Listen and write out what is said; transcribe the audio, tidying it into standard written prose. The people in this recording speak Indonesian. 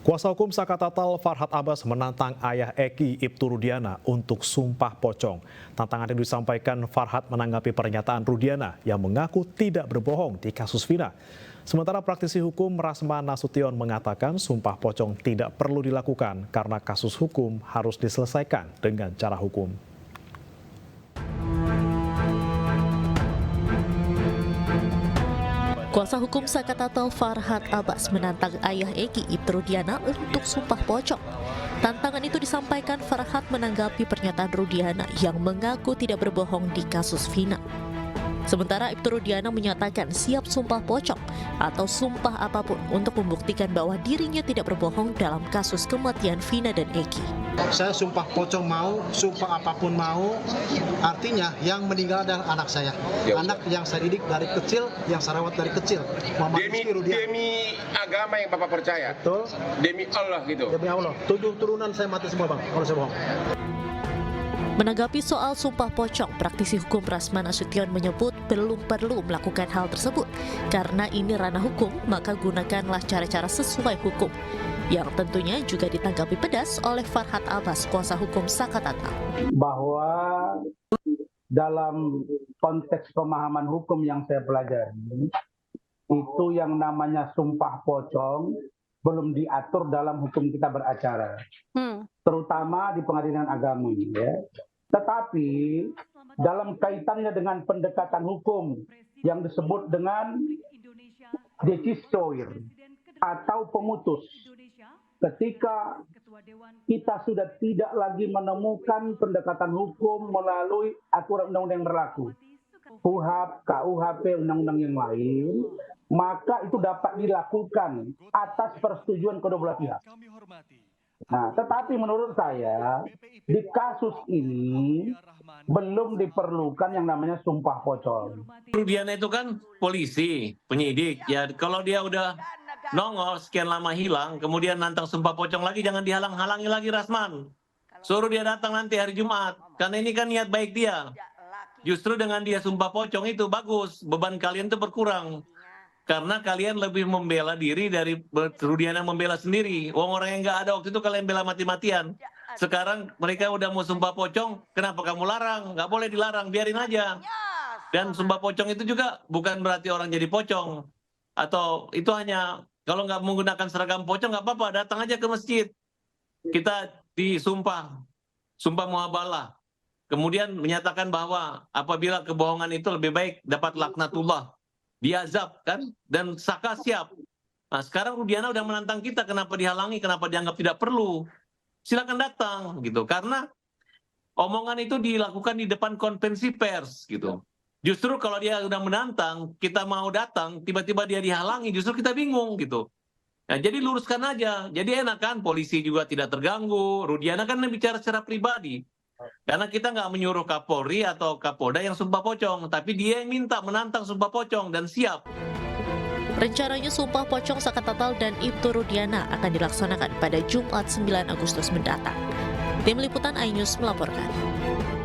Kuasa hukum Saka Tatal Farhad Abbas menantang ayah Eki Ibtu Rudiana untuk sumpah pocong. Tantangan itu disampaikan Farhad menanggapi pernyataan Rudiana yang mengaku tidak berbohong di kasus Vina. Sementara praktisi hukum Rasman Nasution mengatakan sumpah pocong tidak perlu dilakukan karena kasus hukum harus diselesaikan dengan cara hukum. Kuasa hukum Saka Tatal Farhad Abbas menantang ayah Eki Ibtu Rudiana untuk sumpah pocong. Tantangan itu disampaikan Farhad menanggapi pernyataan Rudiana yang mengaku tidak berbohong di kasus Vina. Sementara Ibtu Rudiana menyatakan siap sumpah pocong atau sumpah apapun untuk membuktikan bahwa dirinya tidak berbohong dalam kasus kematian Vina dan Eki. Saya sumpah pocong mau, sumpah apapun mau, artinya yang meninggal adalah anak saya. Anak yang saya didik dari kecil, yang saya rawat dari kecil. Demi agama yang Bapak percaya? Betul. Demi Allah gitu? Demi Allah. 7 turunan saya mati semua, Bang, kalau saya bohong. Menanggapi soal sumpah pocong, praktisi hukum Rasman Nasution menyebut belum perlu melakukan hal tersebut. Karena ini ranah hukum, maka gunakanlah cara-cara sesuai hukum. Yang tentunya juga ditanggapi pedas oleh Farhad Abbas, kuasa hukum Saka Tatal. Bahwa dalam konteks pemahaman hukum yang saya pelajari, itu yang namanya sumpah pocong belum diatur dalam hukum kita beracara. Terutama di pengadilan agama. Ya. Tetapi dalam kaitannya dengan pendekatan hukum yang disebut dengan decisor atau pemutus, ketika kita sudah tidak lagi menemukan pendekatan hukum melalui aturan undang-undang yang berlaku, KUHP, KUHP, undang-undang yang lain, maka itu dapat dilakukan atas persetujuan kedua belah pihak. Nah, tetapi menurut saya di kasus ini belum diperlukan yang namanya sumpah pocong. Rudiana itu kan polisi, penyidik. Ya kalau dia udah nongol sekian lama hilang, kemudian nantang sumpah pocong lagi, jangan dihalang-halangi lagi Rasman. Suruh dia datang nanti hari Jumat, karena ini kan niat baik dia. Justru dengan dia sumpah pocong itu bagus, beban kalian tuh berkurang. Karena kalian lebih membela diri dari Rudiana membela sendiri. Orang yang nggak ada waktu itu kalian bela mati-matian. Sekarang mereka udah mau sumpah pocong, kenapa kamu larang? Nggak boleh dilarang, biarin aja. Dan sumpah pocong itu juga bukan berarti orang jadi pocong. Atau itu hanya, kalau nggak menggunakan seragam pocong nggak apa-apa, datang aja ke masjid. Kita disumpah, sumpah muhabalah. Kemudian menyatakan bahwa apabila kebohongan itu lebih baik dapat laknatullah. Diazab kan, dan Saka siap. Nah sekarang Rudiana udah menantang kita, kenapa dihalangi, kenapa dianggap tidak perlu. Silakan datang gitu, karena omongan itu dilakukan di depan konvensi pers gitu. Justru kalau dia udah menantang, kita mau datang, tiba-tiba dia dihalangi, justru kita bingung gitu. Nah, jadi luruskan aja, jadi enak kan, polisi juga tidak terganggu, Rudiana kan bicara secara pribadi. Karena kita nggak menyuruh Kapolri atau Kapolda yang sumpah pocong, tapi dia yang minta menantang sumpah pocong dan siap. Rencananya sumpah pocong Saka Tatal dan Ibtu Rudiana akan dilaksanakan pada Jumat 9 Agustus mendatang. Tim Liputan iNews melaporkan.